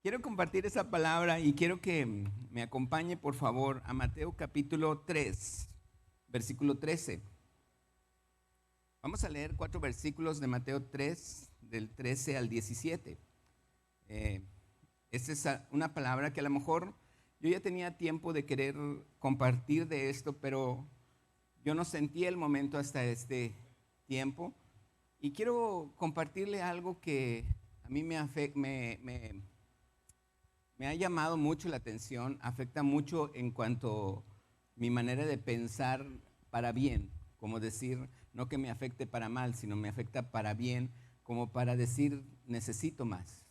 Quiero compartir esa palabra y quiero que me acompañe, por favor, a Mateo capítulo 3, versículo 13. Vamos a leer 4 versículos de Mateo 3, del 13 al 17. Eh, Esta es una palabra que a lo mejor yo ya tenía tiempo de querer compartir de esto, pero yo no sentía el momento hasta este tiempo. Y quiero compartirle algo que a mí me ha llamado mucho la atención, afecta mucho en cuanto a mi manera de pensar para bien, como decir, no que me afecte para mal, sino me afecta para bien, como para decir, necesito más.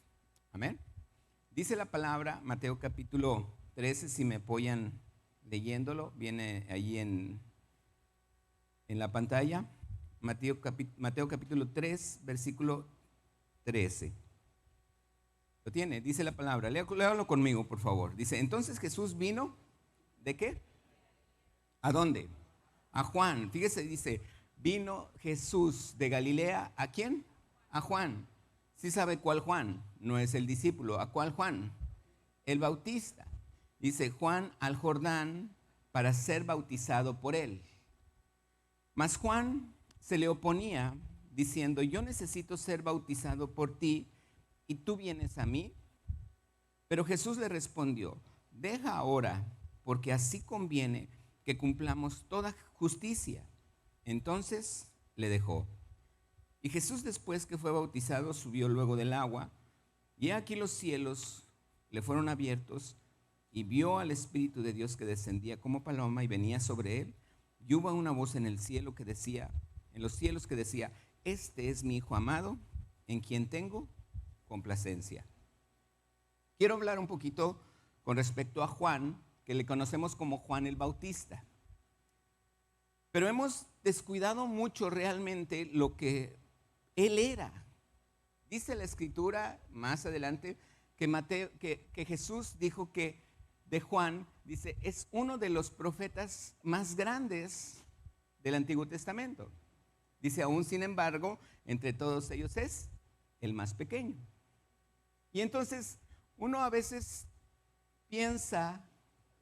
Amén. Dice la palabra, Mateo capítulo 13, si me apoyan leyéndolo, viene allí en la pantalla. Mateo capítulo 3, versículo 13. ¿Lo tiene? Dice la palabra. Léalo conmigo, por favor. Dice, entonces Jesús vino, ¿de qué? ¿A dónde? A Juan. Fíjese, dice, vino Jesús de Galilea, ¿a quién? A Juan. ¿Sí sabe cuál Juan? No es el discípulo. ¿A cuál Juan? El Bautista. Dice, Juan al Jordán para ser bautizado por él. Mas Juan se le oponía, diciendo, yo necesito ser bautizado por ti, ¿y tú vienes a mí? Pero Jesús le respondió, deja ahora, porque así conviene que cumplamos toda justicia. Entonces le dejó. Y Jesús, después que fue bautizado, subió luego del agua, y aquí los cielos le fueron abiertos, y vio al Espíritu de Dios que descendía como paloma y venía sobre él. Y hubo una voz en el cielo que decía, en los cielos que decía, este es mi Hijo amado, en quien tengo complacencia. Quiero hablar un poquito con respecto a Juan, que le conocemos como Juan el Bautista. Pero hemos descuidado mucho realmente lo que él era. Dice la Escritura más adelante que Jesús dijo que de Juan, dice, es uno de los profetas más grandes del Antiguo Testamento. Dice, aún sin embargo, entre todos ellos es el más pequeño. Y entonces uno a veces piensa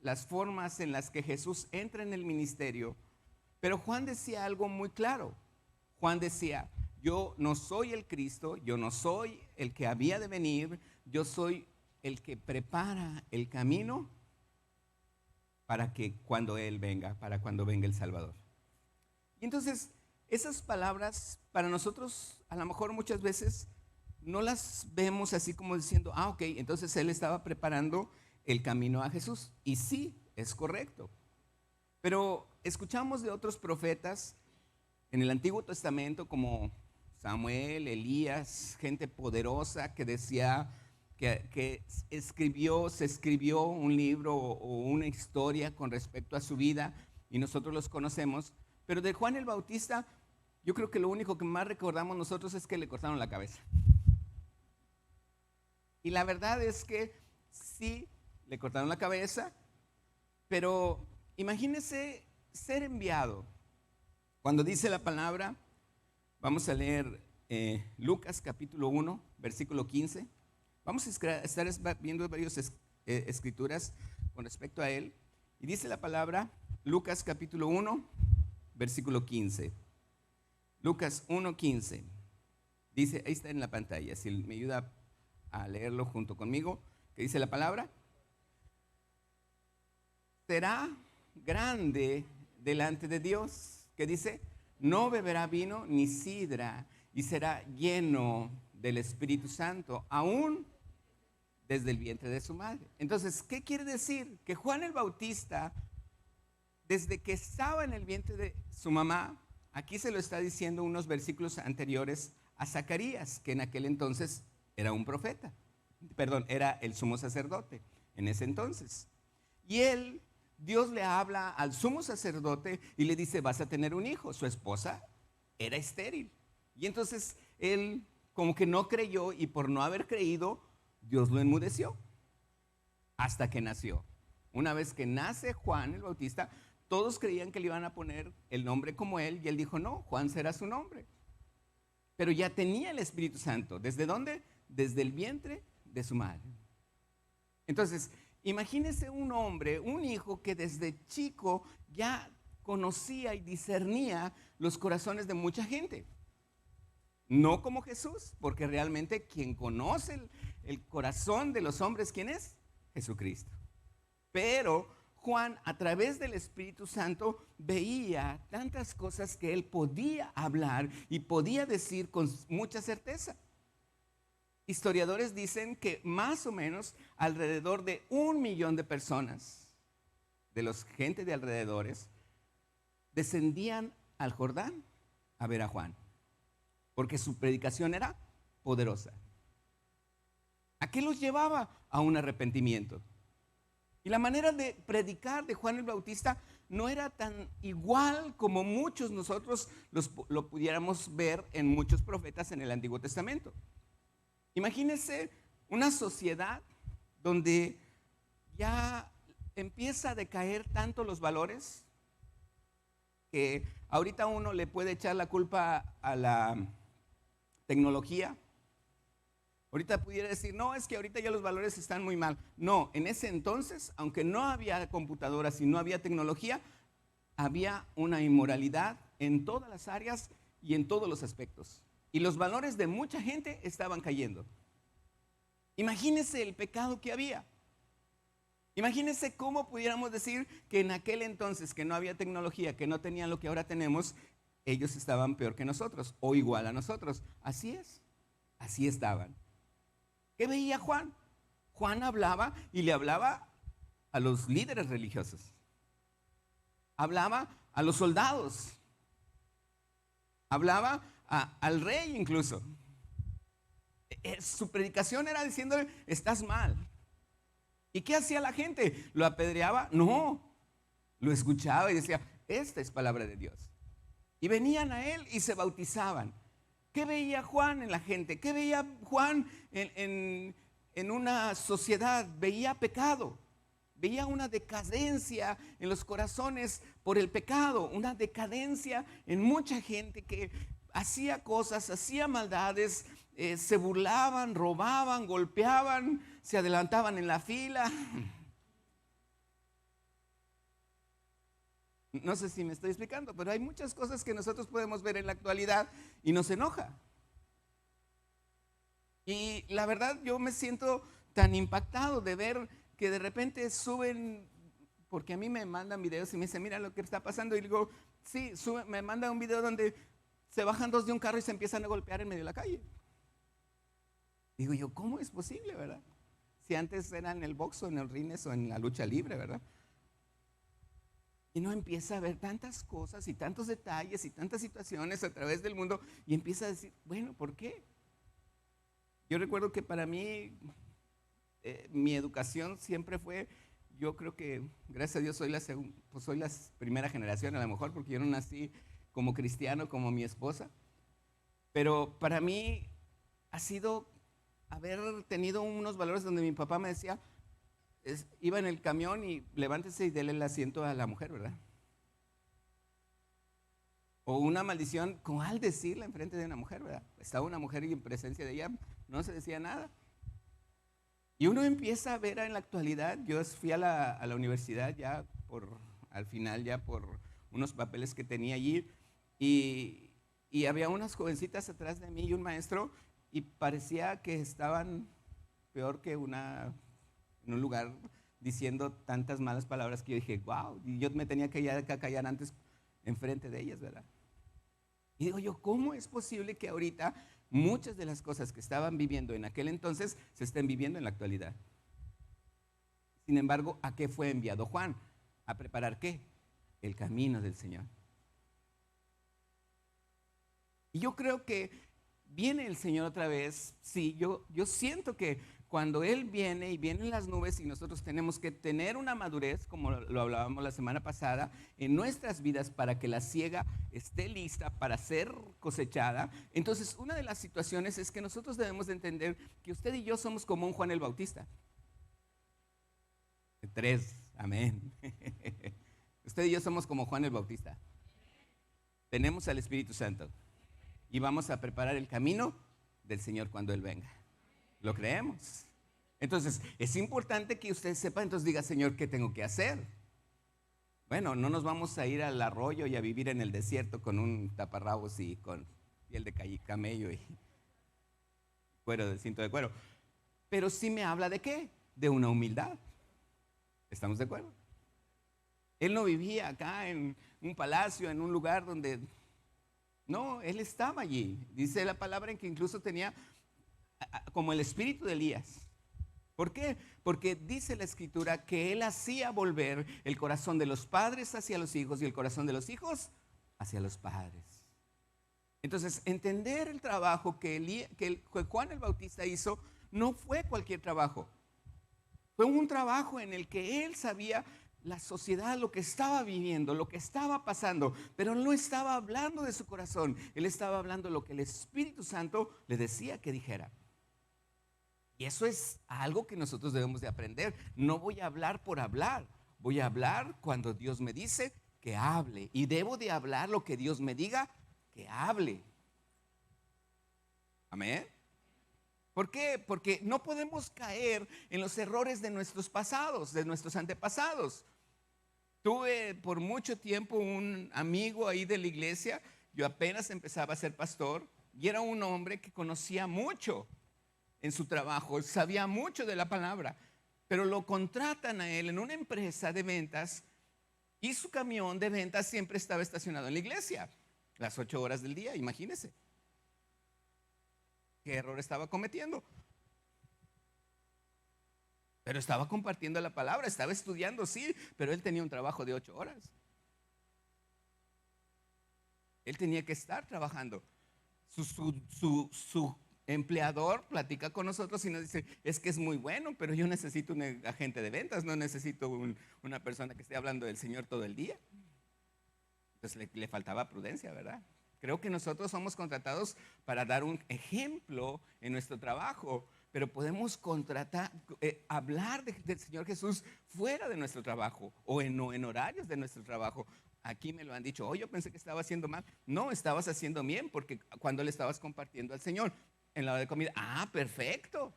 las formas en las que Jesús entra en el ministerio, pero Juan decía algo muy claro. Juan decía, yo no soy el Cristo, yo no soy el que había de venir, yo soy el que prepara el camino para que cuando Él venga, para cuando venga el Salvador. Y entonces esas palabras para nosotros a lo mejor muchas veces no las vemos así como diciendo, ok, entonces Él estaba preparando el camino a Jesús. Y sí, es correcto. Pero escuchamos de otros profetas en el Antiguo Testamento como Samuel, Elías, gente poderosa que decía que se escribió un libro o una historia con respecto a su vida y nosotros los conocemos. Pero de Juan el Bautista, yo creo que lo único que más recordamos nosotros es que le cortaron la cabeza. Y la verdad es que sí, le cortaron la cabeza, pero imagínese ser enviado. Cuando dice la palabra, vamos a leer Lucas capítulo 1, versículo 15. Vamos a estar viendo varias escrituras con respecto a él. Y dice la palabra, Lucas capítulo 1, versículo 15. Lucas 1, 15. Dice, ahí está en la pantalla, si me ayuda a leerlo junto conmigo, que dice la palabra, será grande delante de Dios, que dice, no beberá vino ni sidra, y será lleno del Espíritu Santo, aún desde el vientre de su madre. Entonces, ¿qué quiere decir? Que Juan el Bautista, desde que estaba en el vientre de su mamá, aquí se lo está diciendo unos versículos anteriores a Zacarías, que en aquel entonces era un profeta, perdón, era el sumo sacerdote en ese entonces. Y él, Dios le habla al sumo sacerdote y le dice, vas a tener un hijo. Su esposa era estéril. Y entonces él como que no creyó y por no haber creído, Dios lo enmudeció hasta que nació. Una vez que nace Juan el Bautista, todos creían que le iban a poner el nombre como él y él dijo, no, Juan será su nombre. Pero ya tenía el Espíritu Santo. ¿Desde dónde? Desde el vientre de su madre. Entonces, imagínese un hombre, un hijo que desde chico ya conocía y discernía los corazones de mucha gente. No como Jesús, porque realmente quien conoce el corazón de los hombres, ¿quién es? Jesucristo. Pero Juan, a través del Espíritu Santo, veía tantas cosas que él podía hablar y podía decir con mucha certeza. Historiadores dicen que más o menos alrededor de 1 millón de personas, de los gente de alrededores, descendían al Jordán a ver a Juan, porque su predicación era poderosa. ¿A qué los llevaba? A un arrepentimiento. Y la manera de predicar de Juan el Bautista no era tan igual como muchos nosotros lo pudiéramos ver en muchos profetas en el Antiguo Testamento. Imagínense una sociedad donde ya empieza a decaer tanto los valores que ahorita uno le puede echar la culpa a la tecnología. Ahorita pudiera decir, no, es que ahorita ya los valores están muy mal. No, en ese entonces, aunque no había computadoras y no había tecnología, había una inmoralidad en todas las áreas y en todos los aspectos. Y los valores de mucha gente estaban cayendo. Imagínense el pecado que había. Imagínense cómo pudiéramos decir que en aquel entonces, que no había tecnología, que no tenían lo que ahora tenemos, ellos estaban peor que nosotros o igual a nosotros. Así es, así estaban. ¿Qué veía Juan? Juan hablaba y le hablaba a los líderes religiosos. Hablaba a los soldados. Hablaba al rey incluso. Su predicación era diciéndole, estás mal. ¿Y qué hacía la gente? ¿Lo apedreaba? No, lo escuchaba y decía, esta es palabra de Dios. Y venían a él y se bautizaban. ¿Qué veía Juan en la gente? ¿Qué veía Juan en una sociedad? Veía pecado. Veía una decadencia en los corazones por el pecado, una decadencia en mucha gente que hacía cosas, hacía maldades, se burlaban, robaban, golpeaban, se adelantaban en la fila. No sé si me estoy explicando, pero hay muchas cosas que nosotros podemos ver en la actualidad y nos enoja. Y la verdad yo me siento tan impactado de ver que de repente suben, porque a mí me mandan videos y me dicen, mira lo que está pasando. Y digo, sí, me mandan un video donde se bajan dos de un carro y se empiezan a golpear en medio de la calle. Digo yo, ¿cómo es posible, verdad? Si antes era en el box o en el rines o en la lucha libre, ¿verdad? Y uno empieza a ver tantas cosas y tantos detalles y tantas situaciones a través del mundo y empieza a decir, bueno, ¿por qué? Yo recuerdo que para mí, mi educación siempre fue, yo creo que, gracias a Dios, soy la primera generación a lo mejor, porque yo no nací como cristiano como mi esposa, pero para mí ha sido haber tenido unos valores donde mi papá me decía, iba en el camión y levántese y déle el asiento a la mujer, ¿verdad? O una maldición con al decirla enfrente de una mujer, ¿verdad? Estaba una mujer y en presencia de ella no se decía nada. Y uno empieza a ver en la actualidad, yo fui a la universidad ya al final ya por unos papeles que tenía allí y había unas jovencitas atrás de mí y un maestro y parecía que estaban peor que en un lugar diciendo tantas malas palabras que yo dije, wow, y yo me tenía que callar antes enfrente de ellas, ¿verdad? Y digo yo, ¿cómo es posible que ahorita muchas de las cosas que estaban viviendo en aquel entonces se estén viviendo en la actualidad? Sin embargo, ¿a qué fue enviado Juan? ¿A preparar qué? El camino del Señor. Y yo creo que viene el Señor otra vez. Sí, yo siento que cuando Él viene y vienen las nubes y nosotros tenemos que tener una madurez, como lo hablábamos la semana pasada, en nuestras vidas para que la siega esté lista para ser cosechada. Entonces, una de las situaciones es que nosotros debemos de entender que usted y yo somos como un Juan el Bautista. 3, amén. Usted y yo somos como Juan el Bautista. Tenemos al Espíritu Santo y vamos a preparar el camino del Señor cuando Él venga. ¿Lo creemos? Entonces, es importante que usted sepa, entonces diga, Señor, ¿qué tengo que hacer? Bueno, no nos vamos a ir al arroyo y a vivir en el desierto con un taparrabos y con piel de camello y cuero de cinto de cuero. Pero sí me habla de qué? De una humildad. ¿Estamos de acuerdo? Él no vivía acá en un palacio, en un lugar donde... No, él estaba allí. Dice la palabra en que incluso tenía como el espíritu de Elías. ¿Por qué? Porque dice la escritura que él hacía volver el corazón de los padres hacia los hijos y el corazón de los hijos hacia los padres. Entonces, entender el trabajo que Juan el Bautista hizo no fue cualquier trabajo. Fue un trabajo en el que él sabía la sociedad, lo que estaba viviendo, lo que estaba pasando, pero él no estaba hablando de su corazón, él estaba hablando de lo que el Espíritu Santo le decía que dijera. Y eso es algo que nosotros debemos de aprender. No voy a hablar por hablar, voy a hablar cuando Dios me dice que hable. Y debo de hablar lo que Dios me diga que hable. Amén. ¿Por qué? Porque no podemos caer en los errores de nuestros pasados, de nuestros antepasados. Tuve por mucho tiempo un amigo ahí de la iglesia. Yo apenas empezaba a ser pastor y era un hombre que conocía mucho en su trabajo, sabía mucho de la palabra, pero lo contratan a él en una empresa de ventas y su camión de ventas siempre estaba estacionado en la iglesia, las 8 horas del día, imagínense. ¿Qué error estaba cometiendo? Pero estaba compartiendo la palabra, estaba estudiando, sí, pero él tenía un trabajo de 8 horas. Él tenía que estar trabajando. Su empleador platica con nosotros y nos dice, es que es muy bueno, pero yo necesito un agente de ventas, no necesito una persona que esté hablando del Señor todo el día. Entonces le faltaba prudencia, ¿verdad? Creo que nosotros somos contratados para dar un ejemplo en nuestro trabajo, pero podemos hablar del Señor Jesús fuera de nuestro trabajo o en horarios de nuestro trabajo. Aquí me lo han dicho, yo pensé que estaba haciendo mal. No, estabas haciendo bien, porque cuando le estabas compartiendo al Señor en la hora de comida, perfecto.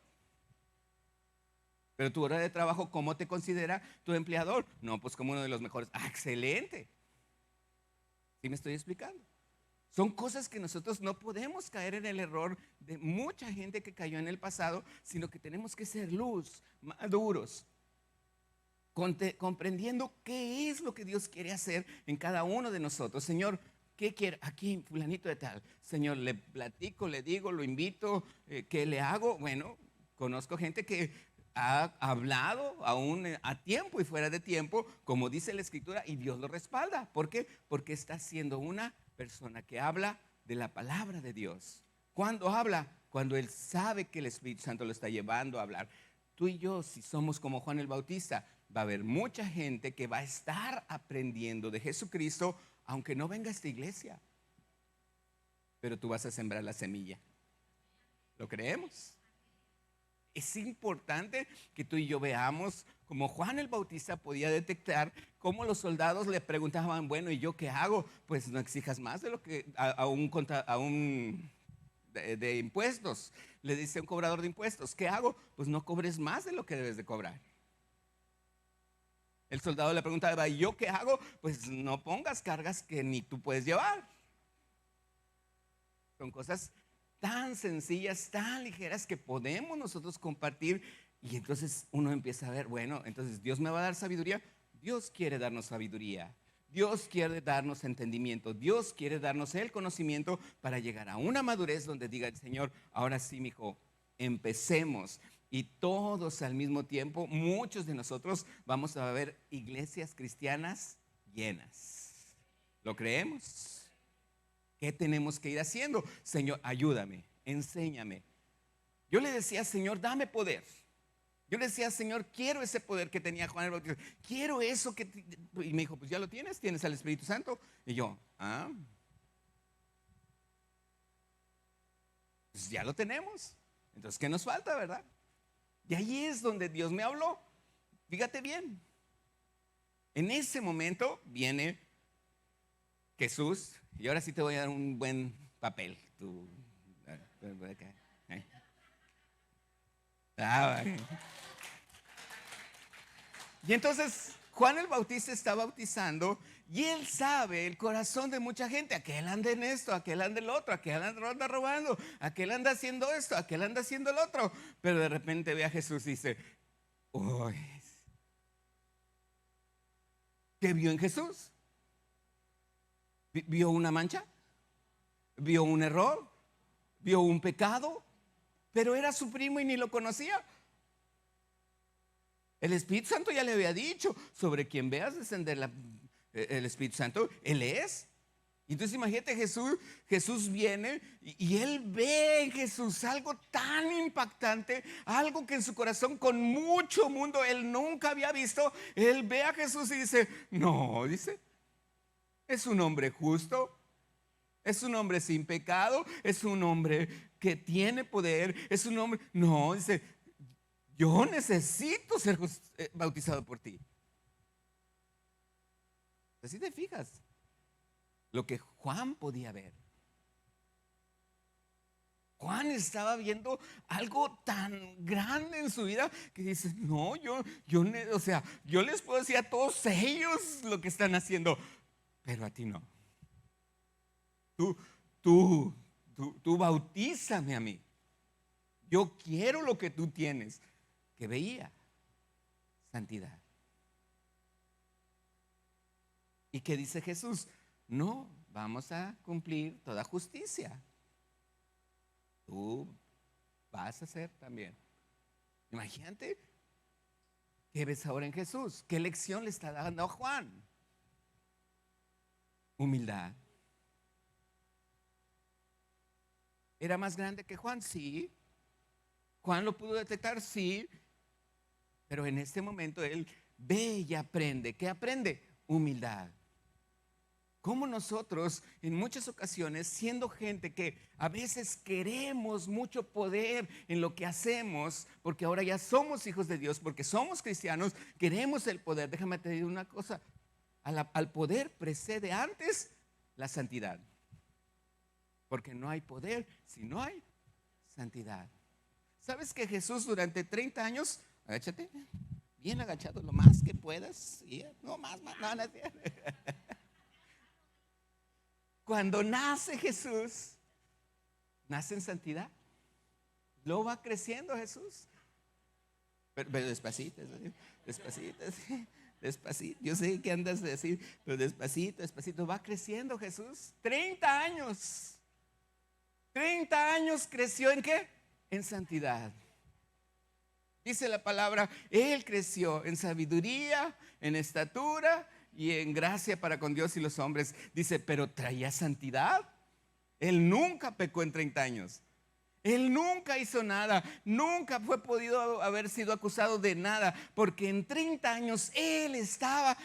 Pero tu hora de trabajo, ¿cómo te considera tu empleador? No, pues como uno de los mejores. Excelente. ¿Sí me estoy explicando? Son cosas que nosotros no podemos caer en el error de mucha gente que cayó en el pasado, sino que tenemos que ser luz, maduros, comprendiendo qué es lo que Dios quiere hacer en cada uno de nosotros. Señor, ¿qué quiere? Aquí, fulanito de tal. Señor, le platico, le digo, lo invito, ¿qué le hago? Bueno, conozco gente que ha hablado aún a tiempo y fuera de tiempo, como dice la Escritura, y Dios lo respalda. ¿Por qué? Porque está siendo una persona que habla de la palabra de Dios. ¿Cuándo habla? Cuando él sabe que el Espíritu Santo lo está llevando a hablar. Tú y yo, si somos como Juan el Bautista, va a haber mucha gente que va a estar aprendiendo de Jesucristo, aunque no venga a esta iglesia. Pero tú vas a sembrar la semilla. ¿Lo creemos? Es importante que tú y yo veamos como Juan el Bautista podía detectar cómo los soldados le preguntaban, bueno, ¿y yo qué hago? Pues no exijas más de lo que a un de impuestos. Le dice un cobrador de impuestos, ¿qué hago? Pues no cobres más de lo que debes de cobrar. El soldado le preguntaba, ¿y yo qué hago? Pues no pongas cargas que ni tú puedes llevar. Son cosas tan sencillas, tan ligeras que podemos nosotros compartir. Y entonces uno empieza a ver, bueno, entonces Dios me va a dar sabiduría. Dios quiere darnos sabiduría. Dios quiere darnos entendimiento. Dios quiere darnos el conocimiento para llegar a una madurez donde diga el Señor, ahora sí, mi hijo, empecemos. Y todos al mismo tiempo, muchos de nosotros vamos a ver iglesias cristianas llenas. ¿Lo creemos? ¿Qué tenemos que ir haciendo? Señor, ayúdame, enséñame. Yo le decía, Señor, dame poder. Yo le decía, Señor, quiero ese poder que tenía Juan el Bautista. Quiero eso que... Y me dijo, pues ya lo tienes, tienes al Espíritu Santo. Y yo, pues ya lo tenemos. Entonces, ¿qué nos falta, verdad? Y ahí es donde Dios me habló. Fíjate bien. En ese momento viene Jesús, y ahora sí te voy a dar un buen papel. Ah, bueno. Y entonces Juan el Bautista está bautizando y él sabe el corazón de mucha gente. Aquel anda en esto, aquel anda en lo otro, aquel anda robando, aquel anda haciendo esto, aquel anda haciendo el otro. Pero de repente ve a Jesús y dice, uy, ¿qué vio en Jesús? ¿Vio una mancha? ¿Vio un error? ¿Vio un pecado? Pero era su primo y ni lo conocía. El Espíritu Santo ya le había dicho, sobre quien veas descender el Espíritu Santo, Él es. Entonces imagínate, Jesús viene y él ve en Jesús algo tan impactante, algo que en su corazón con mucho mundo él nunca había visto. Él ve a Jesús y dice, no, dice, es un hombre justo, es un hombre sin pecado, es un hombre que tiene poder, es un hombre, no, dice, yo necesito ser bautizado por ti. Así te fijas lo que Juan podía ver. Juan estaba viendo algo tan grande en su vida que dice, no, o sea, yo les puedo decir a todos ellos lo que están haciendo, pero a ti no. Tú bautízame a mí. Yo quiero lo que tú tienes. Que veía santidad. ¿Y qué dice Jesús? No, vamos a cumplir toda justicia. Tú vas a hacer también. Imagínate qué ves ahora en Jesús. ¿Qué lección le está dando a Juan? Humildad. ¿Era más grande que Juan? Sí. ¿Juan lo pudo detectar? Sí. Pero en este momento él ve y aprende. ¿Qué aprende? Humildad. Como nosotros en muchas ocasiones, siendo gente que a veces queremos mucho poder en lo que hacemos, porque ahora ya somos hijos de Dios, porque somos cristianos, queremos el poder. Déjame te decir una cosa, al poder precede antes la santidad, porque no hay poder si no hay santidad. ¿Sabes que Jesús durante 30 años, agáchate, bien agachado lo más que puedas, no más, no, no, cuando nace Jesús, nace en santidad, luego va creciendo Jesús, pero despacito, despacito, despacito, yo sé que andas a decir, pero despacito, despacito, va creciendo Jesús, 30 años, 30 años creció ¿en qué? En santidad. Dice la palabra, Él creció en sabiduría, en estatura y en gracia para con Dios y los hombres. Dice, pero traía santidad. Él nunca pecó en 30 años. Él nunca hizo nada, nunca fue podido haber sido acusado de nada, porque en 30 años Él estaba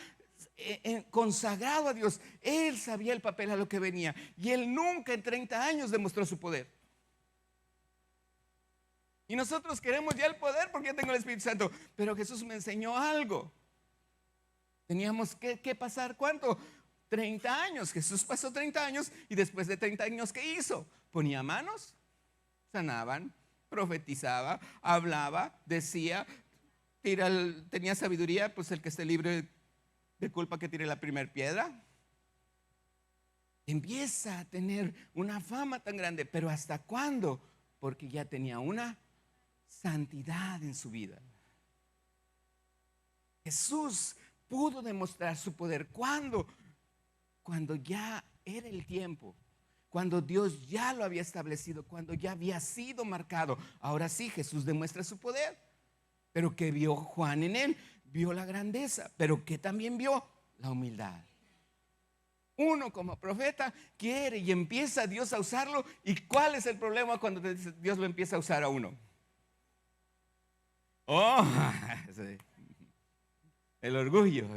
consagrado a Dios. Él sabía el papel a lo que venía y Él nunca en 30 años demostró su poder. Y nosotros queremos ya el poder porque yo tengo el Espíritu Santo. Pero Jesús me enseñó algo. Teníamos que pasar, ¿cuánto? 30 años. Jesús pasó 30 años y después de 30 años, ¿qué hizo? Ponía manos, sanaban, profetizaba, hablaba, decía, tenía sabiduría, pues el que esté libre de culpa que tire la primera piedra. Empieza a tener una fama tan grande, pero ¿hasta cuándo? Porque ya tenía una santidad en su vida. Jesús pudo demostrar su poder. ¿Cuándo? Cuando ya era el tiempo, cuando Dios ya lo había establecido, cuando ya había sido marcado. Ahora sí, Jesús demuestra su poder. Pero ¿qué vio Juan en él? Vio la grandeza, pero ¿qué también vio? La humildad. Uno como profeta quiere y empieza Dios a usarlo. ¿Y cuál es el problema cuando Dios lo empieza a usar a uno? Oh, sí. El orgullo.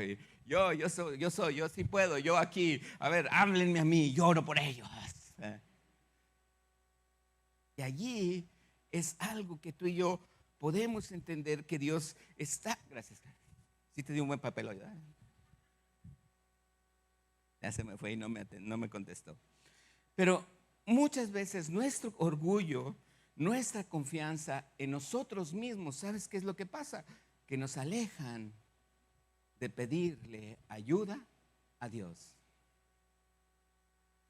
Yo sí puedo, yo aquí, a ver, háblenme a mí, yo oro por ellos. Y allí es algo que tú y yo podemos entender que Dios está. Gracias. Sí te di un buen papel hoy, ¿verdad? Ya se me fue y no me contestó. Pero muchas veces nuestro orgullo nuestra confianza en nosotros mismos, ¿sabes qué es lo que pasa? Que nos alejan de pedirle ayuda a Dios.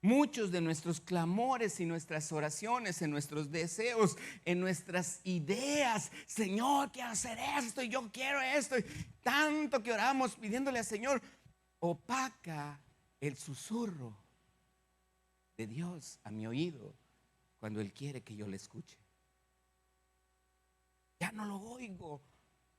Muchos de nuestros clamores y nuestras oraciones, en nuestros deseos, en nuestras ideas, Señor, quiero hacer esto y yo quiero esto, y tanto que oramos pidiéndole al Señor, opaca el susurro de Dios a mi oído cuando Él quiere que yo le escuche. Ya no lo oigo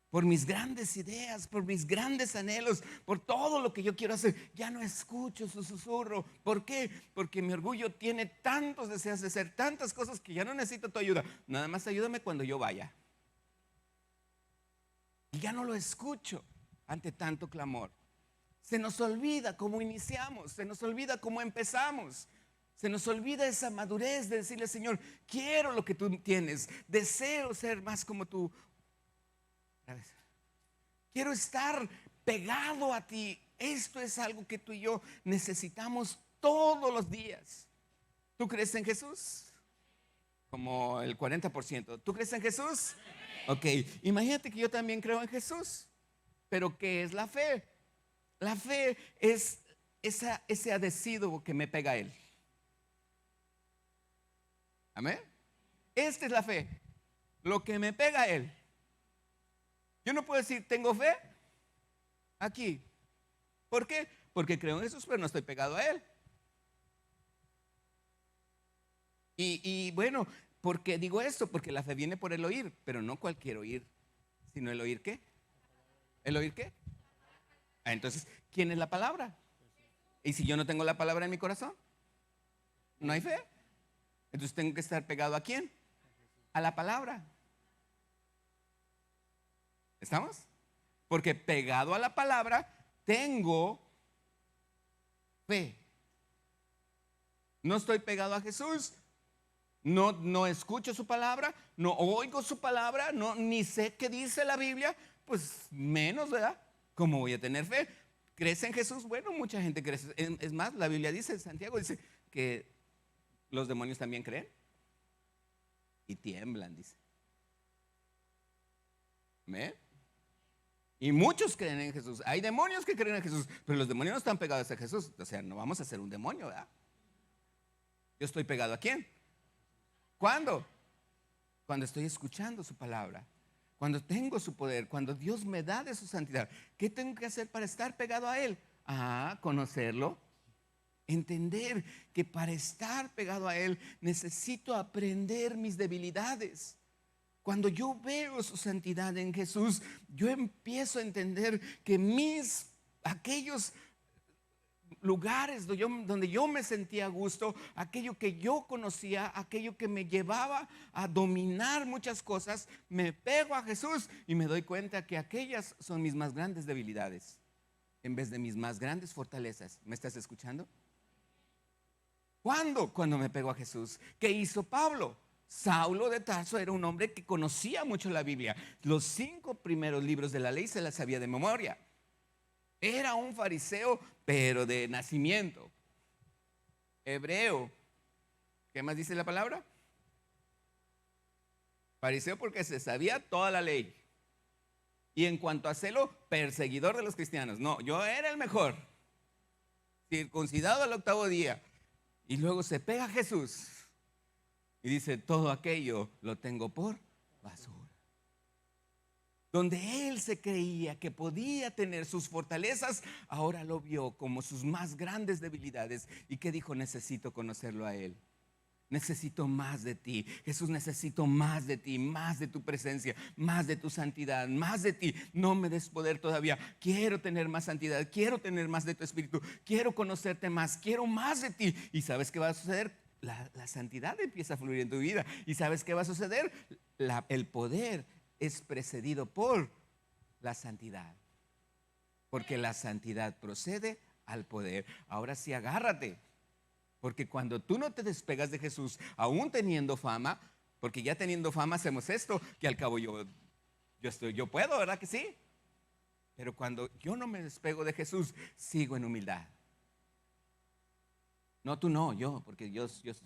por mis grandes ideas, por mis grandes anhelos, por todo lo que yo quiero hacer. Ya no escucho su susurro. ¿Por qué? Porque mi orgullo tiene tantos deseos de hacer tantas cosas que ya no necesito tu ayuda. Nada más ayúdame cuando yo vaya. Y ya no lo escucho ante tanto clamor. Se nos olvida cómo iniciamos, se nos olvida cómo empezamos. Se nos olvida esa madurez de decirle, Señor, quiero lo que tú tienes, deseo ser más como tú. Quiero estar pegado a ti. Esto es algo que tú y yo necesitamos todos los días. ¿Tú crees en Jesús? Como el 40%. ¿Tú crees en Jesús? Ok, imagínate que yo también creo en Jesús. Pero ¿qué es la fe? La fe es ese adhesivo que me pega a Él. Amén. Esta es la fe, lo que me pega a Él. Yo no puedo decir tengo fe aquí. ¿Por qué? Porque creo en Jesús, pero no estoy pegado a Él. Y bueno, ¿por qué digo esto? Porque la fe viene por el oír, pero no cualquier oír, sino el oír ¿qué? ¿El oír qué? Entonces, ¿quién es la palabra? Y si yo no tengo la palabra en mi corazón, no hay fe. Entonces tengo que estar pegado ¿a quién? A la palabra. ¿Estamos? Porque pegado a la palabra tengo fe. No estoy pegado a Jesús. No escucho su palabra, no oigo su palabra, no, ni sé qué dice la Biblia, pues menos, ¿verdad? ¿Cómo voy a tener fe? ¿Crees en Jesús? Bueno, mucha gente cree. Es más, la Biblia dice, Santiago dice que los demonios también creen y tiemblan, dice. ¿Amén? Y muchos creen en Jesús. Hay demonios que creen en Jesús, pero los demonios no están pegados a Jesús. O sea, no vamos a ser un demonio, ¿verdad? Yo estoy pegado ¿a quién? ¿Cuándo? Cuando estoy escuchando su palabra, cuando tengo su poder, cuando Dios me da de su santidad. ¿Qué tengo que hacer para estar pegado a Él? Conocerlo, entender que para estar pegado a Él necesito aprender mis debilidades. Cuando yo veo su santidad en Jesús, yo empiezo a entender que aquellos lugares donde yo me sentía a gusto, aquello que yo conocía, aquello que me llevaba a dominar muchas cosas, me pego a Jesús y me doy cuenta que aquellas son mis más grandes debilidades en vez de mis más grandes fortalezas. ¿Me estás escuchando? ¿Cuándo? Cuando me pego a Jesús. ¿Qué hizo Pablo? Saulo de Tarso era un hombre que conocía mucho la Biblia. Los 5 primeros libros de la ley se las sabía de memoria. Era un fariseo, pero de nacimiento. Hebreo. ¿Qué más dice la palabra? Fariseo porque se sabía toda la ley. Y en cuanto a celo, perseguidor de los cristianos. No, yo era el mejor. Circuncidado al 8º día. Y luego se pega a Jesús. Y dice, todo aquello lo tengo por basura. Donde él se creía que podía tener sus fortalezas, ahora lo vio como sus más grandes debilidades. ¿Y qué dijo? Necesito conocerlo a él. Necesito más de ti. Jesús, necesito más de ti, más de tu presencia, más de tu santidad, más de ti. No me des poder todavía. Quiero tener más santidad, quiero tener más de tu espíritu, quiero conocerte más, quiero más de ti. ¿Y sabes qué va a suceder? La santidad empieza a fluir en tu vida. ¿Y sabes qué va a suceder? El poder es precedido por la santidad. Porque la santidad procede al poder. Ahora sí, agárrate. Porque cuando tú no te despegas de Jesús, aún teniendo fama, porque ya teniendo fama hacemos esto, que al cabo yo puedo, ¿verdad que sí? Pero cuando yo no me despego de Jesús, sigo en humildad. No, tú no, yo, porque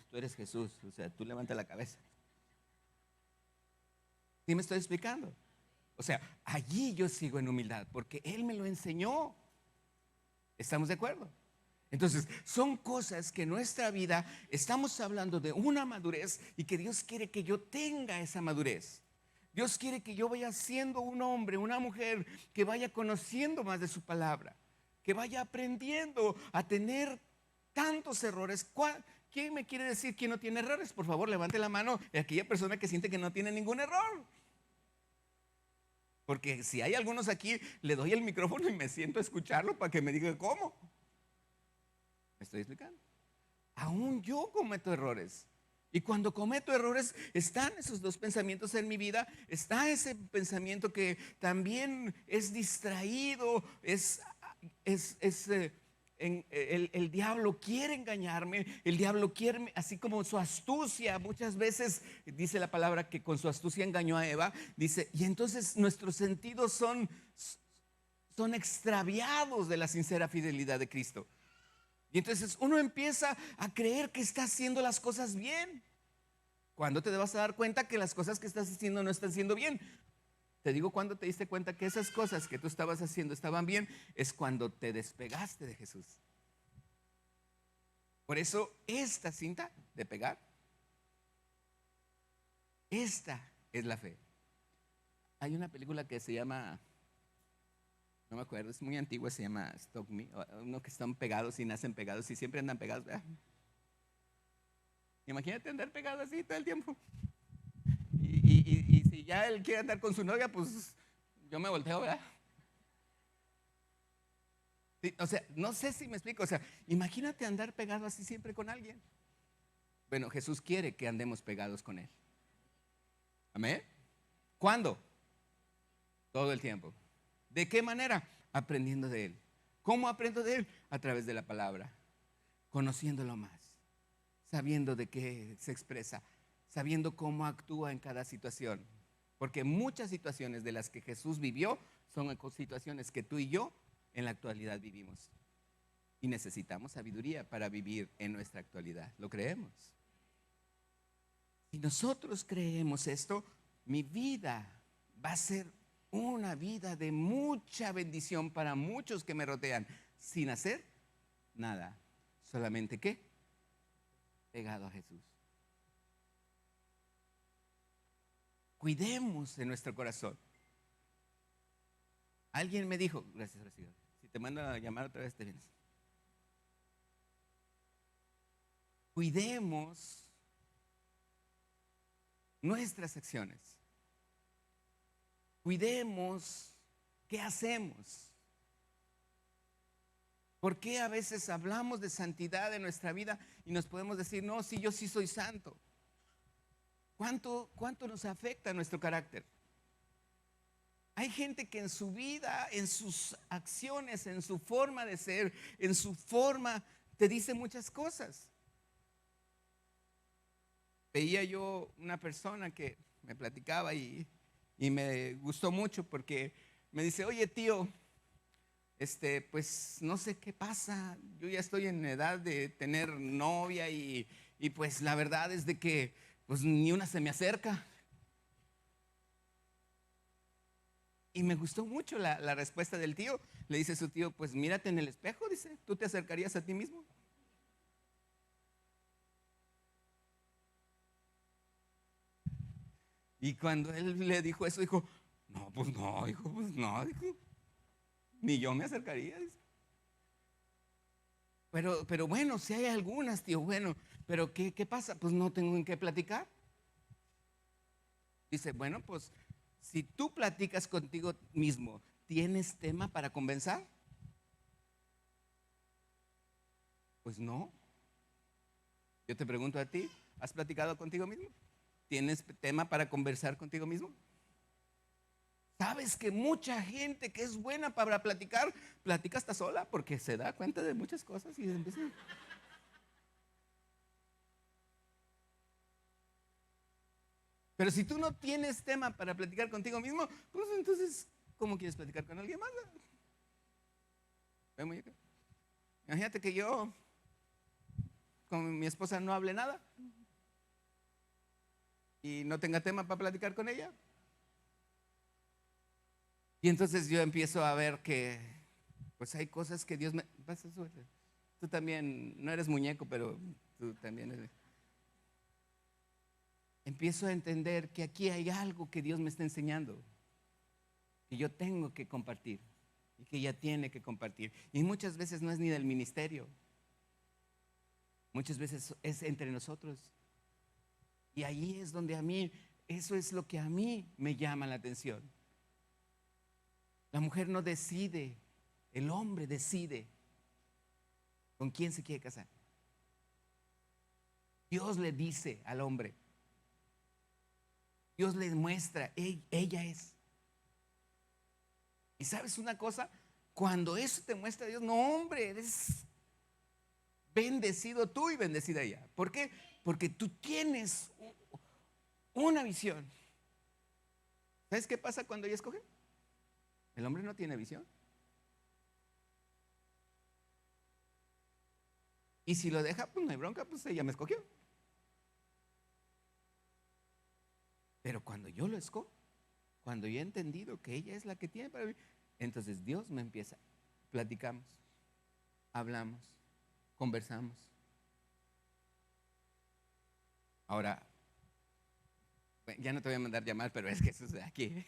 tú eres Jesús, o sea, tú levanta la cabeza. ¿Sí me estoy explicando? O sea, allí yo sigo en humildad porque Él me lo enseñó. ¿Estamos de acuerdo? Entonces, son cosas que en nuestra vida estamos hablando de una madurez y que Dios quiere que yo tenga esa madurez. Dios quiere que yo vaya siendo un hombre, una mujer que vaya conociendo más de su palabra, que vaya aprendiendo a tener tantos errores. ¿Quién me quiere decir que no tiene errores? Por favor, levante la mano aquella persona que siente que no tiene ningún error. Porque si hay algunos aquí, le doy el micrófono y me siento a escucharlo para que me diga cómo. ¿Me estoy explicando? Aún yo cometo errores. Y cuando cometo errores, están esos dos pensamientos en mi vida. Está ese pensamiento que también es distraído, el diablo quiere engañarme, el diablo quiere, así como su astucia, muchas veces dice la palabra que con su astucia engañó a Eva, dice, y entonces nuestros sentidos son extraviados de la sincera fidelidad de Cristo. Y entonces uno empieza a creer que está haciendo las cosas bien. ¿Cuándo te vas a dar cuenta que las cosas que estás haciendo no están haciendo bien? Te digo, cuando te diste cuenta que esas cosas que tú estabas haciendo estaban bien, es cuando te despegaste de Jesús. Por eso esta cinta de pegar, esta es la fe. Hay una película que se llama, no me acuerdo, es muy antigua, se llama Stop Me. Uno que están pegados y nacen pegados y siempre andan pegados, ¿verdad? Imagínate andar pegado así todo el tiempo. Y si ya él quiere andar con su novia, pues yo me volteo, ¿verdad? Sí, o sea, no sé si me explico. O sea, imagínate andar pegado así siempre con alguien. Bueno, Jesús quiere que andemos pegados con Él. ¿Amén? ¿Cuándo? Todo el tiempo. ¿De qué manera? Aprendiendo de Él. ¿Cómo aprendo de Él? A través de la palabra, conociéndolo más, sabiendo de qué se expresa, sabiendo cómo actúa en cada situación. Porque muchas situaciones de las que Jesús vivió son situaciones que tú y yo en la actualidad vivimos. Y necesitamos sabiduría para vivir en nuestra actualidad. ¿Lo creemos? Si nosotros creemos esto, mi vida va a ser una vida de mucha bendición para muchos que me rodean, sin hacer nada. Solamente ¿qué? Pegado a Jesús. Cuidemos de nuestro corazón. Alguien me dijo, gracias, Señor, si te mando a llamar otra vez te vienes. Cuidemos nuestras acciones. Cuidemos qué hacemos. ¿Por qué a veces hablamos de santidad en nuestra vida y nos podemos decir, no, sí, yo sí soy santo? ¿Cuánto nos afecta nuestro carácter? Hay gente que en su vida, en sus acciones, en su forma de ser, en su forma, te dice muchas cosas. Veía yo una persona que me platicaba y me gustó mucho porque me dice, oye tío, pues no sé qué pasa, yo ya estoy en edad de tener novia y pues la verdad es de que pues ni una se me acerca. Y me gustó mucho la respuesta del tío. Le dice a su tío, pues mírate en el espejo, dice, ¿tú te acercarías a ti mismo? Y cuando él le dijo eso, dijo, no, pues no, hijo, pues no, dijo, ni yo me acercaría, dice. Pero bueno, si hay algunas, tío, bueno, pero ¿qué pasa? Pues no tengo en qué platicar. Dice, bueno, pues si tú platicas contigo mismo, ¿tienes tema para conversar? Pues no. Yo te pregunto a ti, ¿has platicado contigo mismo? ¿Tienes tema para conversar contigo mismo? ¿Sabes que mucha gente que es buena para platicar, platica hasta sola porque se da cuenta de muchas cosas y empieza? Pero si tú no tienes tema para platicar contigo mismo, pues entonces, ¿cómo quieres platicar con alguien más? ¿Ve, muñeca? Imagínate que yo con mi esposa no hable nada y no tenga tema para platicar con ella. Y entonces yo empiezo a ver que pues hay cosas que Dios me... Pasa, suerte. Tú también, no eres muñeco, pero tú también eres... Empiezo a entender que aquí hay algo que Dios me está enseñando, que yo tengo que compartir y que ella tiene que compartir. Y muchas veces no es ni del ministerio, muchas veces es entre nosotros. Y ahí es donde a mí, eso es lo que a mí me llama la atención. La mujer no decide, el hombre decide con quién se quiere casar. Dios le dice al hombre, Dios le muestra, ella es. Y sabes una cosa, cuando eso te muestra Dios, no hombre, eres bendecido tú y bendecida ella. ¿Por qué? Porque tú tienes una visión. ¿Sabes qué pasa cuando ella escoge? El hombre no tiene visión. Y si lo deja, pues no hay bronca, pues ella me escogió. Pero cuando yo lo escojo, cuando yo he entendido que ella es la que tiene para mí, entonces Dios me empieza, platicamos, hablamos, conversamos. Ahora, ya no te voy a mandar llamar, pero es que eso es de aquí.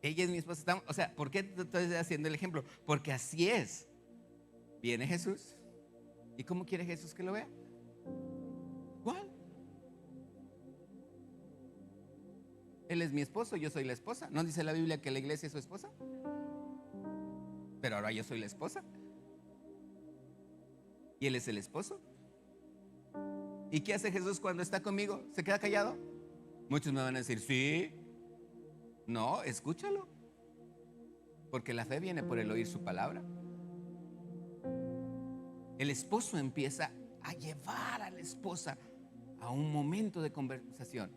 Ella es mi esposa. O sea, ¿por qué te estoy haciendo el ejemplo? Porque así es. Viene Jesús. ¿Y cómo quiere Jesús que lo vea? ¿Cuál? Él es mi esposo, yo soy la esposa. ¿No dice la Biblia que la iglesia es su esposa? Pero ahora yo soy la esposa. ¿Y él es el esposo? ¿Y qué hace Jesús cuando está conmigo? ¿Se queda callado? Muchos me van a decir, sí. No, escúchalo. Porque la fe viene por el oír su palabra. El esposo empieza a llevar a la esposa a un momento de conversación.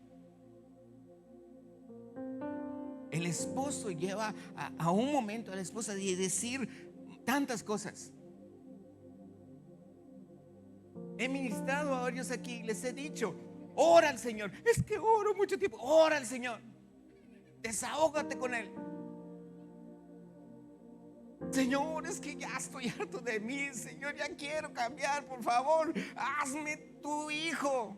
El esposo lleva a un momento a la esposa de decir tantas cosas. He ministrado a varios aquí, les he dicho, ora al Señor. Es que oro mucho tiempo, ora al Señor. Desahógate con Él. Señor, es que ya estoy harto de mí. Señor, ya quiero cambiar, por favor, hazme tu hijo.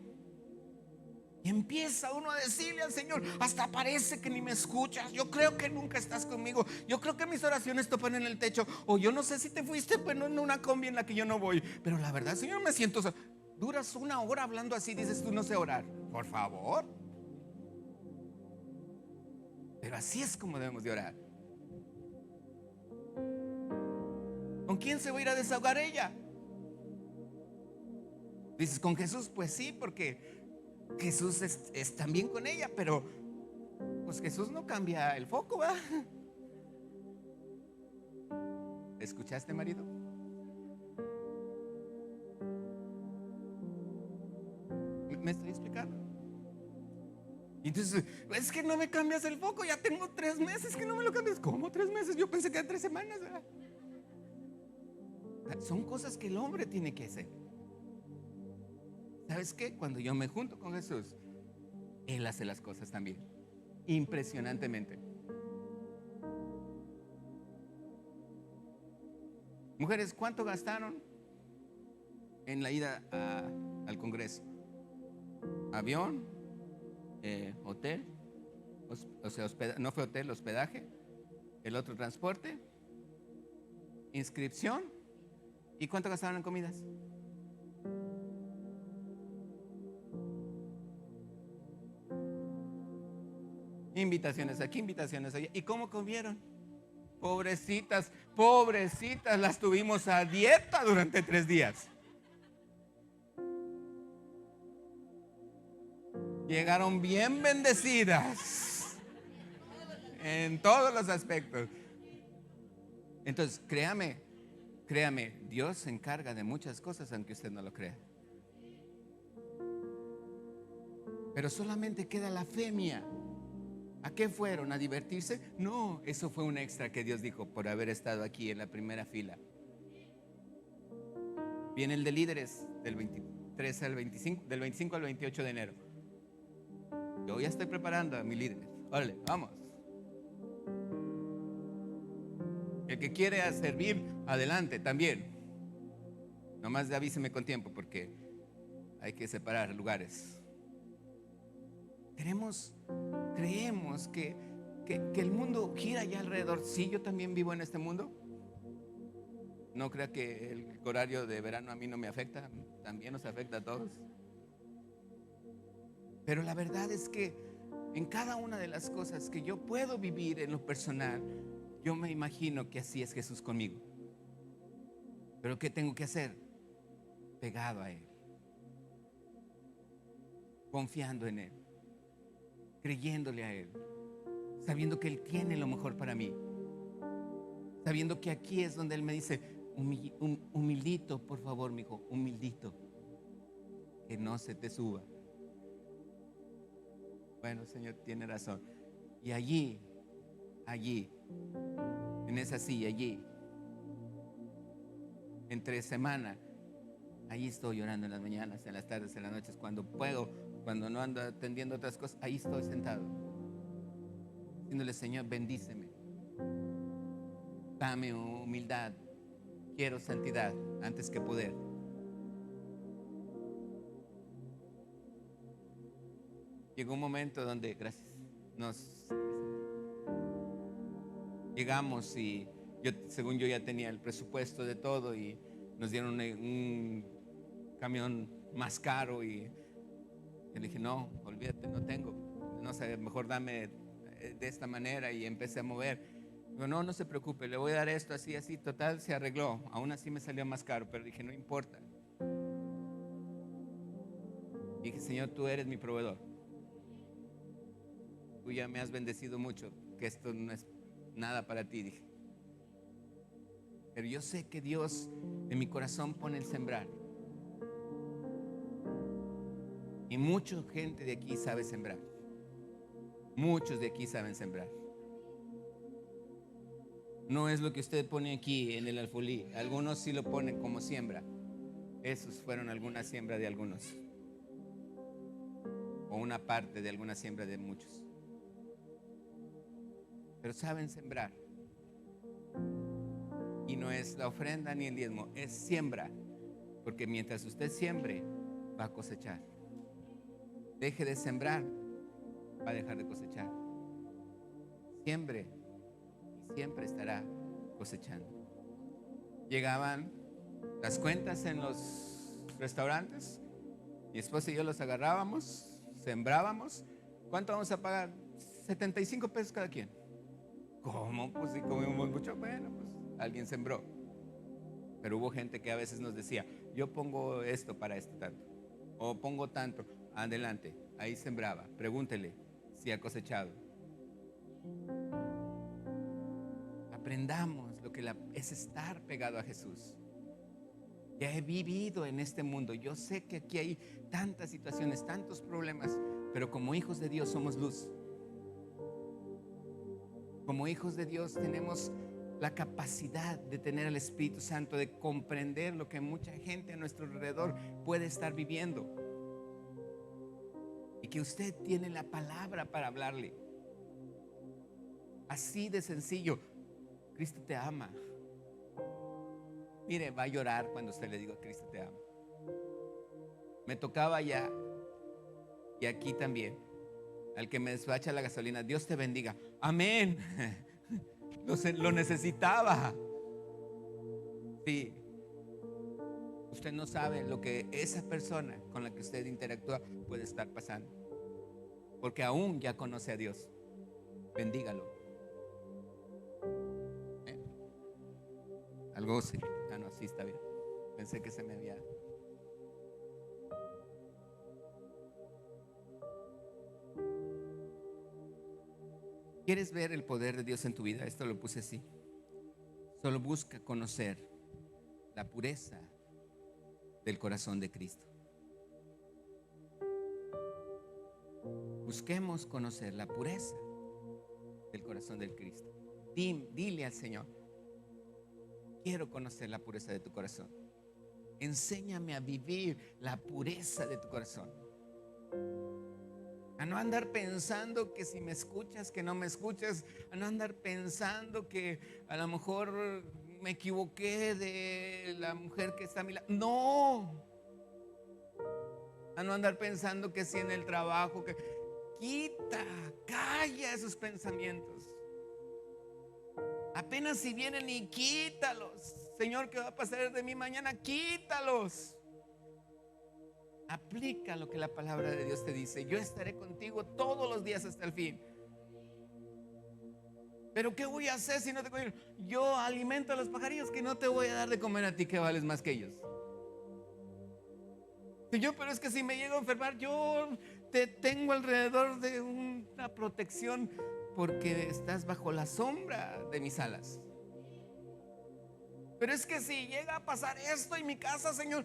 Y empieza uno a decirle al Señor, hasta parece que ni me escuchas. Yo creo que nunca estás conmigo. Yo creo que mis oraciones topan en el techo. O yo no sé si te fuiste, pero en una combi en la que yo no voy. Pero la verdad, Señor, me siento... Duras una hora hablando así, dices tú, no sé orar. Por favor. Pero así es como debemos de orar. ¿Con quién se va a ir a desahogar ella? Dices, ¿con Jesús? Pues sí, porque Jesús es también con ella, pero pues Jesús no cambia el foco, ¿verdad? ¿Escuchaste, marido? ¿Me estoy explicando? Entonces, es que no me cambias el foco, ya tengo 3 meses que no me lo cambias. ¿Cómo 3 meses? Yo pensé que eran 3 semanas, ¿verdad? Son cosas que el hombre tiene que hacer. ¿Sabes qué? Cuando yo me junto con Jesús, Él hace las cosas también, impresionantemente. Mujeres, ¿cuánto gastaron en la ida al Congreso? ¿Avión? ¿Hotel? O sea, no fue hotel, hospedaje. ¿El otro transporte? ¿Inscripción? ¿Y cuánto gastaron en comidas? Invitaciones aquí, invitaciones allá. ¿Y cómo comieron? Pobrecitas, pobrecitas, las tuvimos a dieta durante 3 días. Llegaron bien bendecidas en todos los aspectos. Entonces, créame, Dios se encarga de muchas cosas aunque usted no lo crea. Pero solamente queda la fe mía. ¿A qué fueron? ¿A divertirse? No, eso fue un extra que Dios dijo por haber estado aquí en la primera fila. Viene el de líderes del 23 al 25, del 25 al 28 de enero. Yo ya estoy preparando a mi líder. Órale, vamos. El que quiere servir, adelante también. Nomás avíseme con tiempo porque hay que separar lugares. Creemos que el mundo gira allá alrededor. Sí, yo también vivo en este mundo. No crea que el horario de verano a mí no me afecta. También nos afecta a todos. Pero la verdad es que en cada una de las cosas que yo puedo vivir en lo personal, yo me imagino que así es Jesús conmigo. Pero ¿qué tengo que hacer? Pegado a Él, confiando en Él, creyéndole a Él, sabiendo que Él tiene lo mejor para mí, sabiendo que aquí es donde Él me dice, humildito, por favor, mi hijo, humildito, que no se te suba. Bueno, Señor, tiene razón. Y allí, en esa silla, allí, entre semana, ahí estoy orando en las mañanas, en las tardes, en las noches, cuando puedo, cuando no ando atendiendo otras cosas, ahí estoy sentado, diciéndole, Señor, bendíceme, dame humildad, quiero santidad antes que poder. Llegó un momento donde, gracias, llegamos y según yo ya tenía el presupuesto de todo y nos dieron un camión más caro y yo le dije, no, olvídate, no tengo, no sé, mejor dame de esta manera, y empecé a mover. Digo, no se preocupe, le voy a dar esto, así, total, se arregló. Aún así me salió más caro, pero dije, no importa. Dije, Señor, tú eres mi proveedor. Tú ya me has bendecido mucho, que esto no es nada para ti, dije. Pero yo sé que Dios en mi corazón pone el sembrar. Y mucha gente de aquí sabe sembrar. Muchos de aquí saben sembrar. No es lo que usted pone aquí en el alfolí. Algunos sí lo ponen como siembra. Esos fueron alguna siembra de algunos. O una parte de alguna siembra de muchos. Pero saben sembrar. Y no es la ofrenda ni el diezmo, es siembra. Porque mientras usted siembre, va a cosechar. Deje de sembrar, va a dejar de cosechar. Siembre y siempre estará cosechando. Llegaban las cuentas en los restaurantes, mi esposa y yo los agarrábamos, sembrábamos. ¿Cuánto vamos a pagar? 75 pesos cada quien. ¿Cómo? Pues si comimos mucho, bueno, pues alguien sembró. Pero hubo gente que a veces nos decía, yo pongo esto para esto tanto, o pongo tanto, adelante, ahí sembraba, pregúntele si ha cosechado. Aprendamos lo que es estar pegado a Jesús. Ya he vivido en este mundo, yo sé que aquí hay tantas situaciones, tantos problemas, pero como hijos de Dios somos luz. Como hijos de Dios tenemos la capacidad de tener el Espíritu Santo, de comprender lo que mucha gente a nuestro alrededor puede estar viviendo, y que usted tiene la palabra para hablarle. Así de sencillo. Cristo te ama. Mire, va a llorar cuando usted le diga Cristo te ama. Me tocaba allá y aquí también. Al que me despacha la gasolina, Dios te bendiga. Amén. Lo necesitaba. Sí. Usted no sabe lo que esa persona con la que usted interactúa puede estar pasando, porque aún ya conoce a Dios. Bendígalo. Algo sí. Ah, no, sí está bien. Pensé que se me había. ¿Quieres ver el poder de Dios en tu vida? Esto lo puse así. Solo busca conocer la pureza del corazón de Cristo. Busquemos conocer la pureza del corazón del Cristo. Dile al Señor, quiero conocer la pureza de tu corazón. Enséñame a vivir la pureza de tu corazón. A no andar pensando que si me escuchas, que no me escuchas. A no andar pensando que a lo mejor me equivoqué de la mujer que está a mi lado. No. A no andar pensando que si en el trabajo, que quita, calla esos pensamientos. Apenas si vienen y quítalos. Señor, ¿qué va a pasar de mí mañana? Quítalos. Aplica lo que la palabra de Dios te dice. Yo estaré contigo todos los días hasta el fin. Pero ¿qué voy a hacer si no te comen? Yo alimento a los pajarillos, que no te voy a dar de comer a ti, que vales más que ellos. Señor, pero es que si me llego a enfermar, yo te tengo alrededor de una protección, porque estás bajo la sombra de mis alas. Pero es que si llega a pasar esto en mi casa, Señor,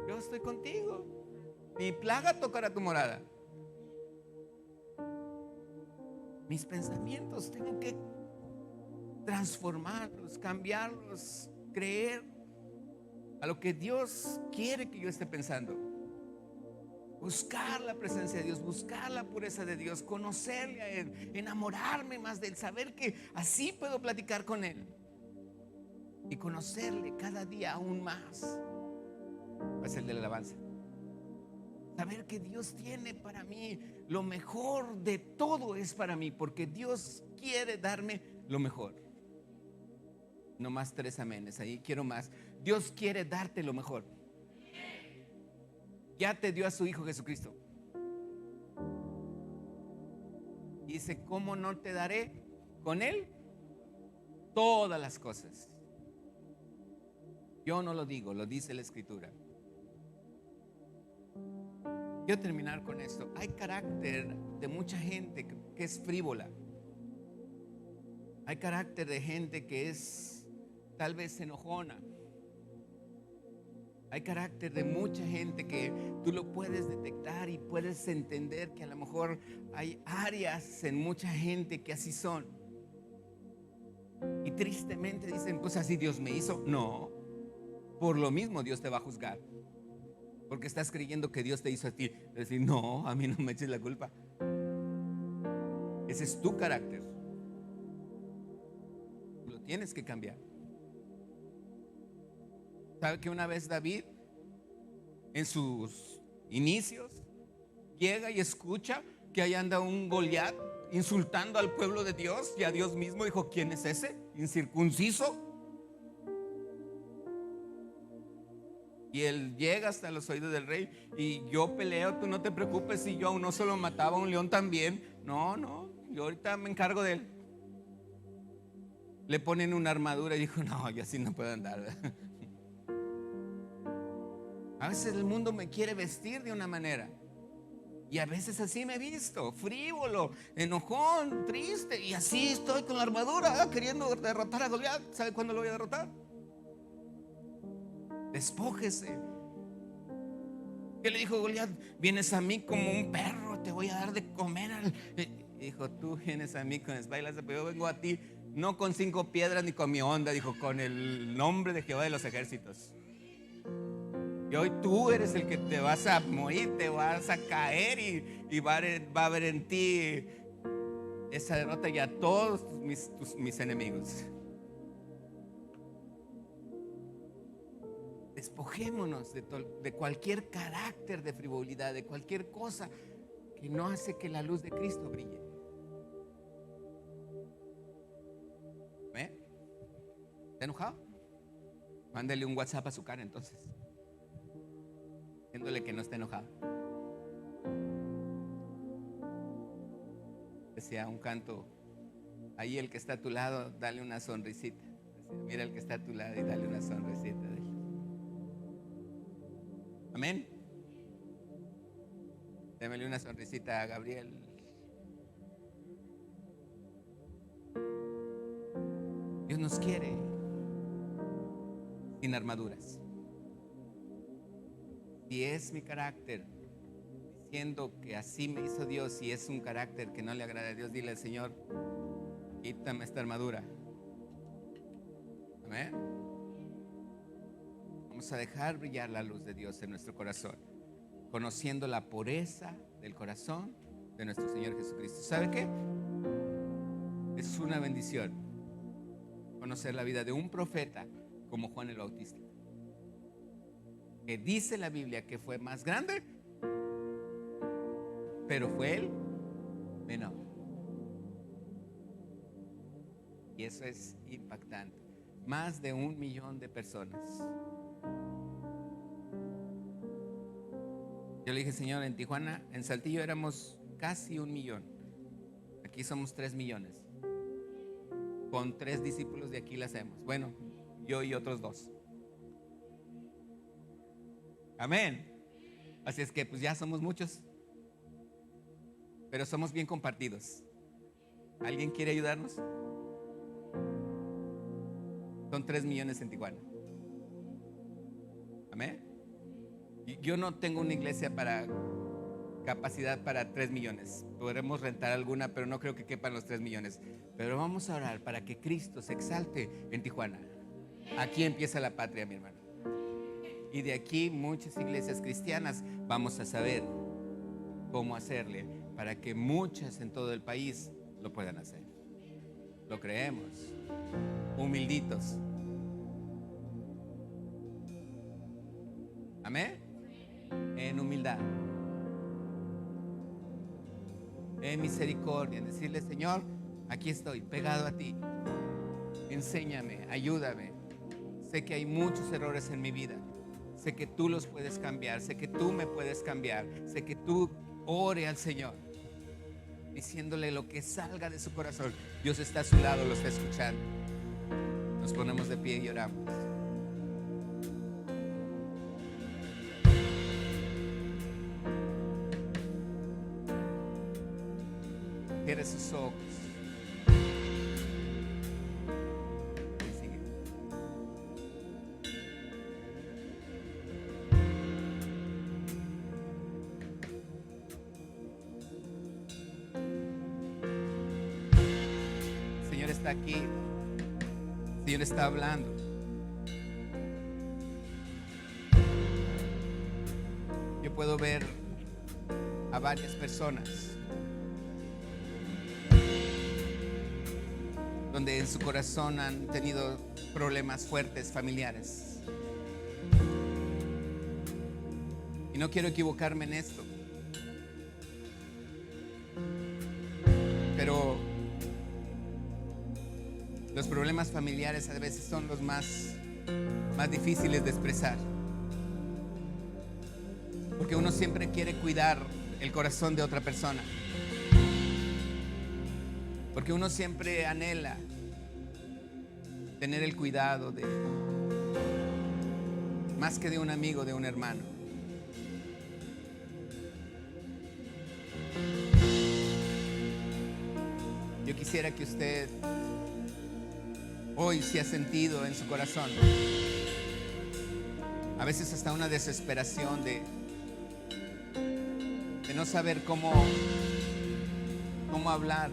yo estoy contigo. Mi plaga tocará tu morada. Mis pensamientos tengo que transformarlos, cambiarlos, creer a lo que Dios quiere que yo esté pensando. Buscar la presencia de Dios, buscar la pureza de Dios, conocerle a Él, enamorarme más de Él, saber que así puedo platicar con Él y conocerle cada día aún más. Es el de la alabanza. Saber que Dios tiene para mí lo mejor de todo, es para mí, porque Dios quiere darme lo mejor. No más 3 amenes, ahí quiero más. Dios quiere darte lo mejor. Ya te dio a su Hijo Jesucristo. Y dice, ¿cómo no te daré con Él todas las cosas? Yo no lo digo, lo dice la Escritura. Quiero terminar con esto. Hay carácter de mucha gente que es frívola. Hay carácter de gente que es tal vez enojona. Hay carácter de mucha gente que tú lo puedes detectar y puedes entender que a lo mejor hay áreas en mucha gente que así son. Y tristemente dicen, pues así Dios me hizo. No, por lo mismo Dios te va a juzgar, porque estás creyendo que Dios te hizo a ti. Decir, no, a mí no me eches la culpa. Ese es tu carácter. Lo tienes que cambiar. ¿Sabe que una vez David, en sus inicios, llega y escucha que ahí anda un Goliat insultando al pueblo de Dios y a Dios mismo? Dijo, ¿quién es ese? ¿Incircunciso? Y él llega hasta los oídos del rey: y yo peleo, tú no te preocupes. Si yo a uno solo mataba, a un león también. No, yo ahorita me encargo de él. Le ponen una armadura y dijo, no, yo así no puedo andar. A veces el mundo me quiere vestir de una manera, y a veces así me he visto, frívolo, enojón, triste, y así estoy con la armadura, queriendo derrotar a Goliat. ¿Sabe cuándo lo voy a derrotar? Despójese. ¿Qué le dijo Goliat? Vienes a mí como un perro, te voy a dar de comer dijo, tú vienes a mí con espaldas, pero yo vengo a ti no con 5 piedras ni con mi onda. Dijo, con el nombre de Jehová de los ejércitos. Y hoy tú eres el que te vas a morir, te vas a caer, y va a haber en ti esa derrota y a todos mis enemigos. Despojémonos de cualquier carácter de frivolidad, de cualquier cosa que no hace que la luz de Cristo brille. ¿Ve? ¿Está enojado? Mándale un WhatsApp a su cara entonces, diciéndole que no está enojado. Decía un canto, ahí el que está a tu lado, dale una sonrisita. Decía, mira el que está a tu lado y dale una sonrisita. Amén. Démele una sonrisita a Gabriel. Dios nos quiere sin armaduras. Si es mi carácter diciendo que así me hizo Dios, y es un carácter que no le agrada a Dios, dile al Señor, quítame esta armadura. Amén. Vamos a dejar brillar la luz de Dios en nuestro corazón, conociendo la pureza del corazón de nuestro Señor Jesucristo. ¿Sabe qué? Es una bendición conocer la vida de un profeta como Juan el Bautista, que dice la Biblia que fue más grande, pero fue el menor. Y eso es impactante. Más de 1 millón de personas. Yo le dije, Señor, en Tijuana, en Saltillo éramos casi 1 millón. Aquí somos 3 millones. Con 3 discípulos de aquí la hacemos. Bueno, yo y otros 2. Amén. Así es que pues ya somos muchos, pero somos bien compartidos. ¿Alguien quiere ayudarnos? Son 3 millones en Tijuana. Amén. Yo no tengo una iglesia para capacidad para 3 millones. Podremos rentar alguna, pero no creo que quepan los 3 millones. Pero vamos a orar para que Cristo se exalte en Tijuana. Aquí empieza la patria, mi hermano. Y de aquí muchas iglesias cristianas vamos a saber cómo hacerle para que muchas en todo el país lo puedan hacer. Lo creemos. Humilditos. Amén. En humildad, en misericordia, en decirle, Señor, aquí estoy, pegado a ti. Enséñame, ayúdame. Sé que hay muchos errores en mi vida. Sé que tú los puedes cambiar. Sé que tú me puedes cambiar. Sé que tú ore al Señor, diciéndole lo que salga de su corazón. Dios está a su lado, lo está escuchando. Nos ponemos de pie y oramos. Cierre sus ojos. El Señor está aquí. El Señor está hablando. Yo puedo ver a varias personas donde en su corazón han tenido problemas fuertes familiares. Y no quiero equivocarme en esto, pero los problemas familiares a veces son los más difíciles de expresar, porque uno siempre quiere cuidar el corazón de otra persona, porque uno siempre anhela tener el cuidado de, más que de un amigo, de un hermano. Yo quisiera que usted hoy se ha sentido en su corazón, a veces hasta una desesperación de no saber cómo hablar.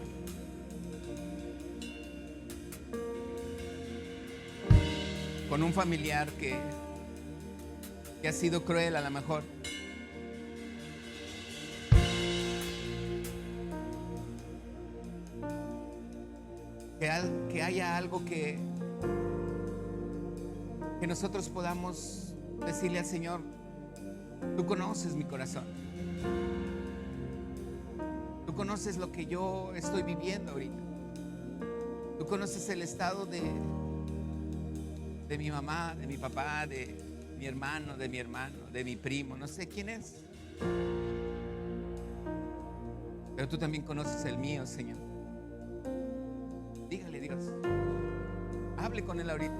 Con un familiar que ha sido cruel a lo mejor. Que haya algo que nosotros podamos decirle al Señor, tú conoces mi corazón. Tú conoces lo que yo estoy viviendo ahorita. Tú conoces el estado de mi mamá, de mi papá, de mi hermano, de mi primo, no sé quién es. Pero tú también conoces el mío, Señor. Dígale, Dios. Hable con Él ahorita.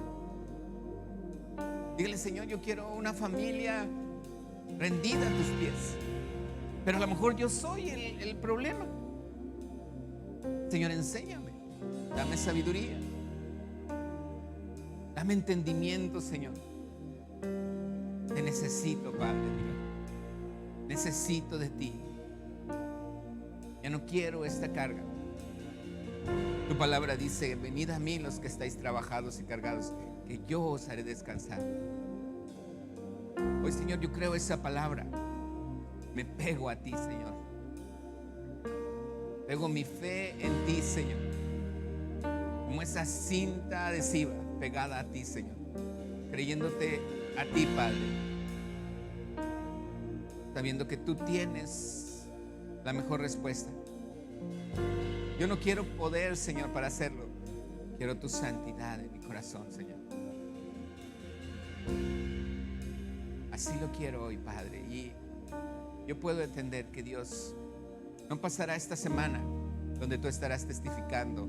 Dígale, Señor, yo quiero una familia rendida a tus pies. Pero a lo mejor yo soy el problema. Señor, enséñame. Dame sabiduría. Dame entendimiento, Señor. Te necesito, Padre Dios. Necesito de ti. Ya no quiero esta carga. Tu palabra dice, venid a mí los que estáis trabajados y cargados, que yo os haré descansar. Hoy, Señor, yo creo esa palabra. Me pego a ti, Señor. Traigo mi fe en ti, Señor, como esa cinta adhesiva pegada a ti, Señor, creyéndote a ti, Padre, sabiendo que tú tienes la mejor respuesta. Yo no quiero poder, Señor, para hacerlo. Quiero tu santidad en mi corazón, Señor. Así lo quiero hoy, Padre. Y yo puedo entender que Dios no pasará esta semana donde tú estarás testificando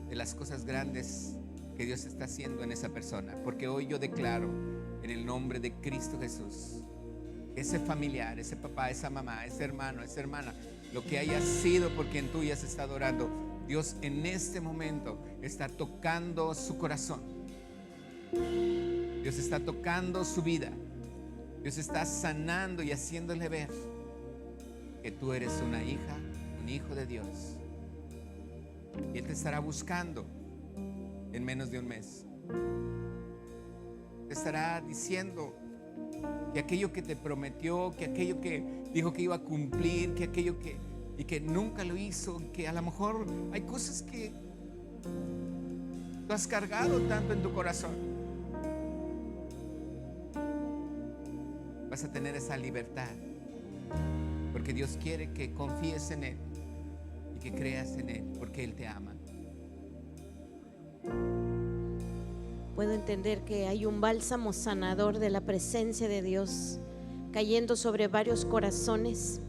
de las cosas grandes que Dios está haciendo en esa persona. Porque hoy yo declaro en el nombre de Cristo Jesús, ese familiar, ese papá, esa mamá, ese hermano, esa hermana, lo que haya sido por quien tú ya has estado orando, Dios en este momento está tocando su corazón. Dios está tocando su vida. Dios está sanando y haciéndole ver que tú eres una hija, un hijo de Dios. Y Él te estará buscando en menos de un mes. Te estará diciendo que aquello que te prometió, que aquello que dijo que iba a cumplir, que aquello que y que nunca lo hizo, que a lo mejor hay cosas que tú has cargado tanto en tu corazón. Vas a tener esa libertad, porque Dios quiere que confíes en Él y que creas en Él, porque Él te ama. Puedo entender que hay un bálsamo sanador de la presencia de Dios cayendo sobre varios corazones.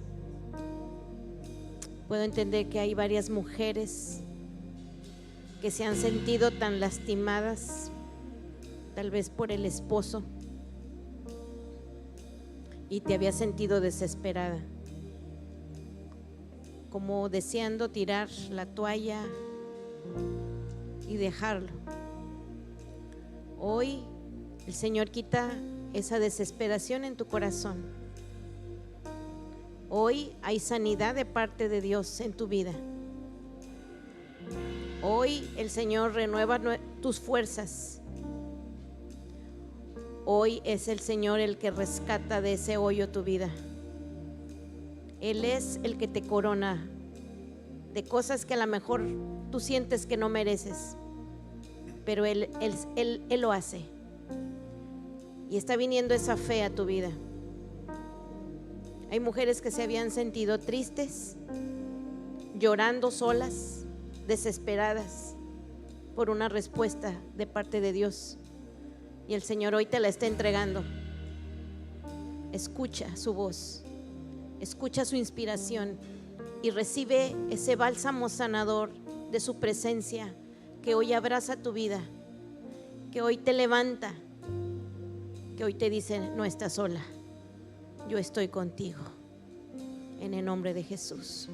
Puedo entender que hay varias mujeres que se han sentido tan lastimadas, tal vez por el esposo, y te había sentido desesperada, como deseando tirar la toalla y dejarlo. Hoy el Señor quita esa desesperación en tu corazón. Hoy hay sanidad de parte de Dios en tu vida. Hoy el Señor renueva tus fuerzas. Hoy es el Señor el que rescata de ese hoyo tu vida. Él es el que te corona de cosas que a lo mejor tú sientes que no mereces, pero Él lo hace. Y está viniendo esa fe a tu vida. Hay mujeres que se habían sentido tristes, llorando solas, desesperadas por una respuesta de parte de Dios. Y el Señor hoy te la está entregando. Escucha su voz, escucha su inspiración y recibe ese bálsamo sanador de su presencia que hoy abraza tu vida, que hoy te levanta, que hoy te dice: no estás sola, yo estoy contigo, en el nombre de Jesús.